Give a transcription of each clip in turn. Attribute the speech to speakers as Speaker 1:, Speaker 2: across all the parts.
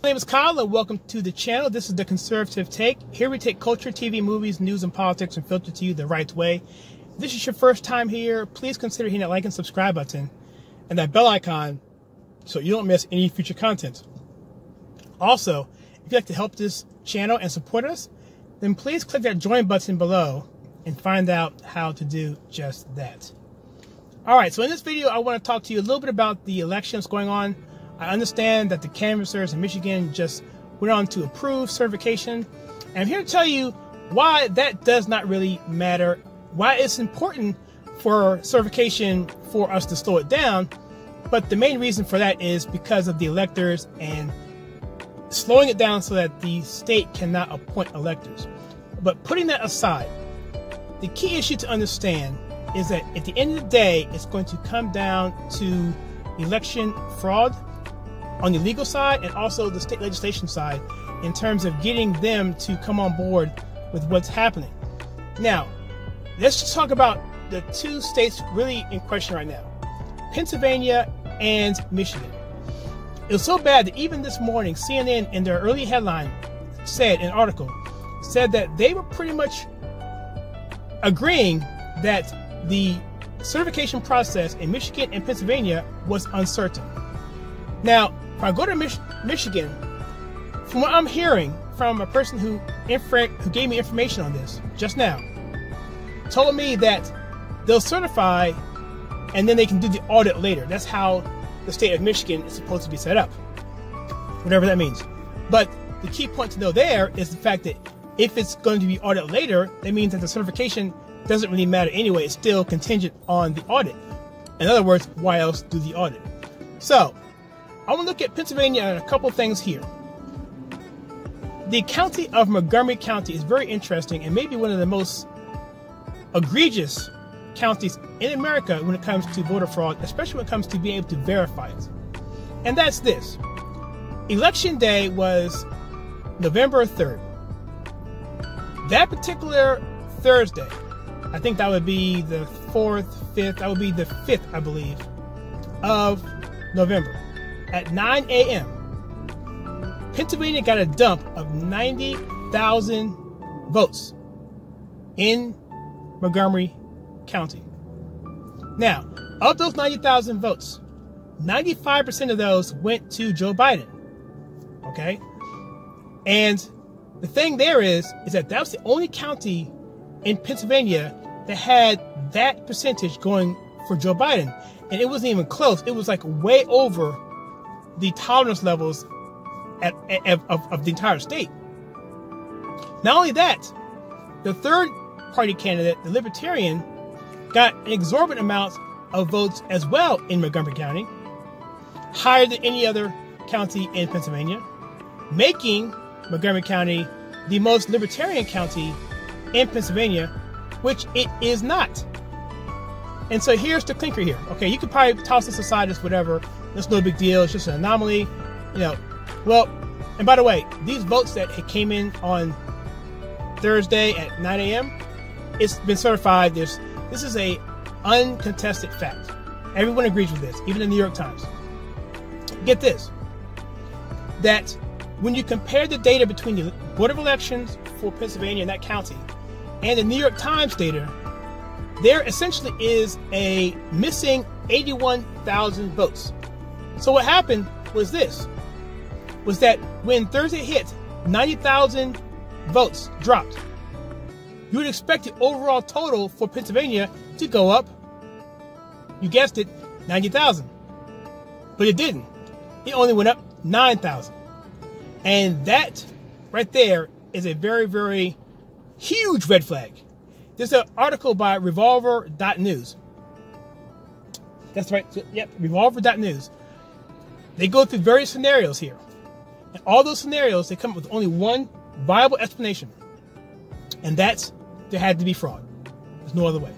Speaker 1: My name is Kyle and welcome to the channel. This is The Conservative Take. Here we take culture, TV, movies, news, and politics and filter to you the right way. If this is your first time here, please consider hitting that like and subscribe button and that bell icon so you don't miss any future content. Also, if you'd like to help this channel and support us, then please click that join button below and find out how to do just that. Alright, so in this video I want to talk to you a little bit about the elections going on. I understand that the canvassers in Michigan just went on to approve certification, and I'm here to tell you why that does not really matter, why it's important for certification for us to slow it down, but the main reason for that is because of the electors and slowing it down so that the state cannot appoint electors. But putting that aside, the key issue to understand is that at the end of the day, it's going to come down to election fraud on the legal side and also the state legislation side in terms of getting them to come on board with what's happening. Now, let's just talk about the two states really in question right now, Pennsylvania and Michigan. It was so bad that even this morning, CNN in their early headline said, an article, said that they were pretty much agreeing that the certification process in Michigan and Pennsylvania was uncertain. Now, if I go to Michigan, from what I'm hearing from a person who gave me information on this just now, told me that they'll certify and then they can do the audit later. That's how the state of Michigan is supposed to be set up, whatever that means. But the key point to know there is the fact that if it's going to be audited later, that means that the certification doesn't really matter anyway. It's still contingent on the audit. In other words, why else do the audit? So, I want to look at Pennsylvania and a couple things here. The county of Montgomery County is very interesting and maybe one of the most egregious counties in America when it comes to voter fraud, especially when it comes to being able to verify it. And that's this. Election day was November 3rd. That particular Thursday, I think that would be the 4th, 5th, that would be the 5th, I believe, of November. At 9 a.m., Pennsylvania got a dump of 90,000 votes in Montgomery County. Now, of those 90,000 votes, 95% of those went to Joe Biden. Okay? And the thing there is that that was the only county in Pennsylvania that had that percentage going for Joe Biden. And it wasn't even close. It was like way over the tolerance levels of the entire state. Not only that, the third party candidate, the Libertarian, got an exorbitant amount of votes as well in Montgomery County, higher than any other county in Pennsylvania, making Montgomery County the most libertarian county in Pennsylvania, which it is not. And so here's the clinker here. Okay, you could probably toss this aside as whatever. That's no big deal. It's just an anomaly. You know, well, and by the way, these votes that came in on Thursday at 9 a.m., it's been certified. This is a uncontested fact. Everyone agrees with this, even the New York Times. Get this, that when you compare the data between the Board of Elections for Pennsylvania and that county and the New York Times data, there essentially is a missing 81,000 votes. So what happened was this, was that when Thursday hit, 90,000 votes dropped. You would expect the overall total for Pennsylvania to go up, you guessed it, 90,000. But it didn't. It only went up 9,000. And that right there is a very, very huge red flag. There's an article by revolver.news. That's right. Yep, revolver.news. They go through various scenarios here. And all those scenarios, they come up with only one viable explanation. And that's there had to be fraud. There's no other way.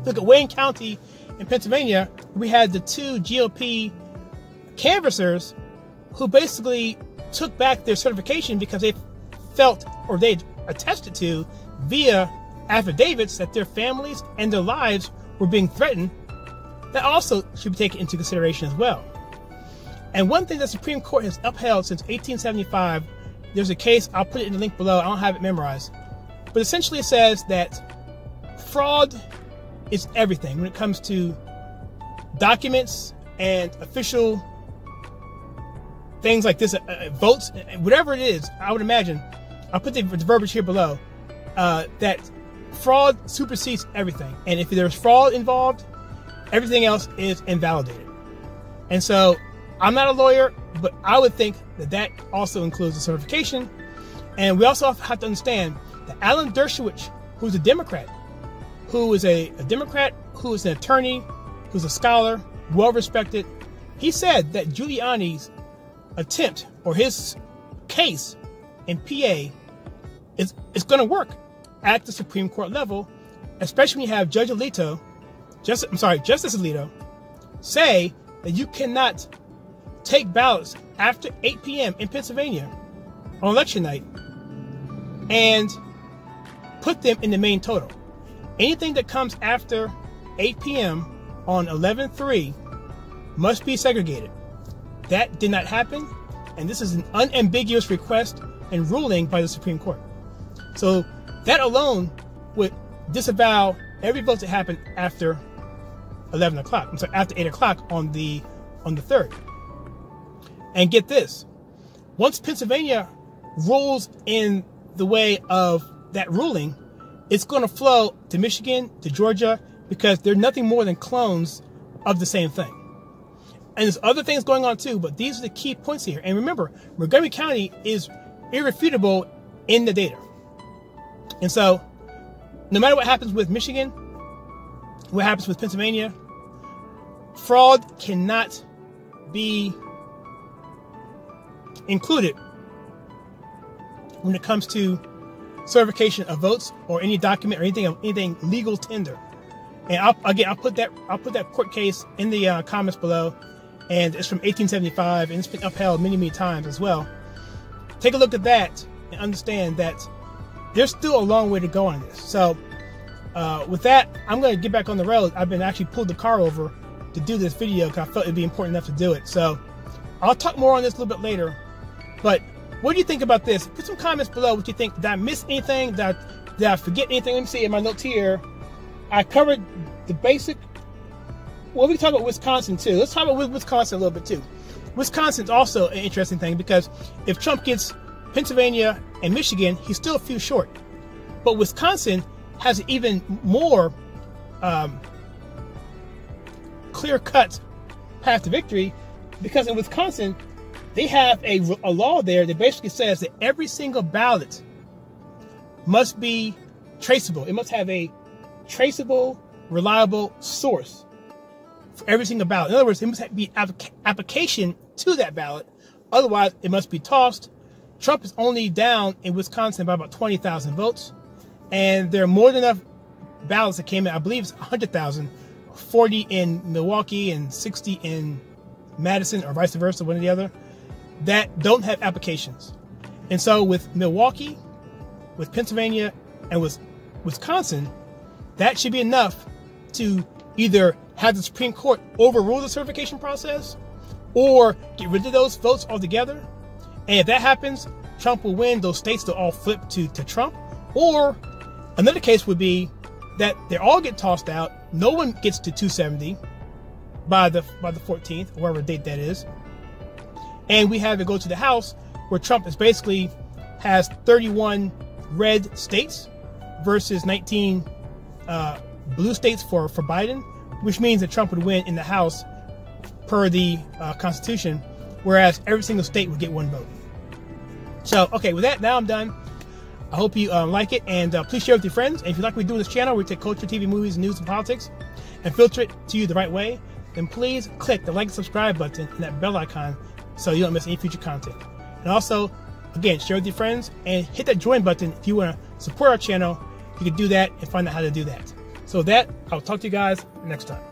Speaker 1: Look at Wayne County in Pennsylvania. We had the two GOP canvassers who basically took back their certification because they felt, or they attested to via affidavits, that their families and their lives were being threatened. That also should be taken into consideration as well. And one thing the Supreme Court has upheld since 1875, there's a case, I'll put it in the link below, I don't have it memorized, but essentially it says that fraud is everything when it comes to documents and official things like this, votes, whatever it is. I would imagine, I'll put the verbiage here below, that fraud supersedes everything. And if there's fraud involved, everything else is invalidated. And so, I'm not a lawyer, but I would think that that also includes the certification. And we also have to understand that Alan Dershowitz, who's a Democrat, who is an attorney, who's a scholar, well-respected, he said that Giuliani's attempt or his case in PA is going to work at the Supreme Court level, especially when you have Justice Alito say that you cannot take ballots after 8 p.m. in Pennsylvania on election night and put them in the main total. Anything that comes after 8 p.m. on 11/3 must be segregated. That did not happen, and this is an unambiguous request and ruling by the Supreme Court. So that alone would disavow every vote that happened after 11 o'clock. I'm sorry, after 8 o'clock on the 3rd. And get this, once Pennsylvania rules in the way of that ruling, it's going to flow to Michigan, to Georgia, because they're nothing more than clones of the same thing. And there's other things going on too, but these are the key points here. And remember, Montgomery County is irrefutable in the data. And so, no matter what happens with Michigan, what happens with Pennsylvania, fraud cannot be included when it comes to certification of votes or any document or anything legal tender. And I'll put that court case in the comments below, and it's from 1875, and it's been upheld many times as well. Take a look at that and understand that there's still a long way to go on this. So with that, I'm going to get back on the road. I've been actually pulled the car over to do this video because I felt it'd be important enough to do it. So I'll talk more on this a little bit later. But what do you think about this? Put some comments below what you think. Did I miss anything? Did I forget anything? Let me see in my notes here. I covered the basic. Well, we can talk about Wisconsin too. Let's talk about Wisconsin a little bit too. Wisconsin's also an interesting thing because if Trump gets Pennsylvania and Michigan, he's still a few short. But Wisconsin has an even more clear-cut path to victory because in Wisconsin, they have a law there that basically says that every single ballot must be traceable. It must have a traceable, reliable source for every single ballot. In other words, there must be application to that ballot. Otherwise, it must be tossed. Trump is only down in Wisconsin by about 20,000 votes. And there are more than enough ballots that came in. I believe it's 100,000, 40 in Milwaukee and 60 in Madison or vice versa, one or the other, that don't have applications. And so with Milwaukee, with Pennsylvania, and with Wisconsin, that should be enough to either have the Supreme Court overrule the certification process or get rid of those votes altogether. And if that happens, Trump will win. Those states will all flip to Trump. Or another case would be that they all get tossed out. No one gets to 270 by the 14th, whatever date that is. And we have it go to the House, where Trump is basically has 31 red states versus 19 blue states for Biden, which means that Trump would win in the House per the Constitution, whereas every single state would get one vote. So, okay, with that, now I'm done. I hope you like it, and please share with your friends. And if you like what we do on this channel, we take culture, TV, movies, news, and politics, and filter it to you the right way, then please click the like and subscribe button and that bell icon so you don't miss any future content. And also, again, share with your friends and hit that join button if you want to support our channel. You can do that and find out how to do that. So with that, I'll talk to you guys next time.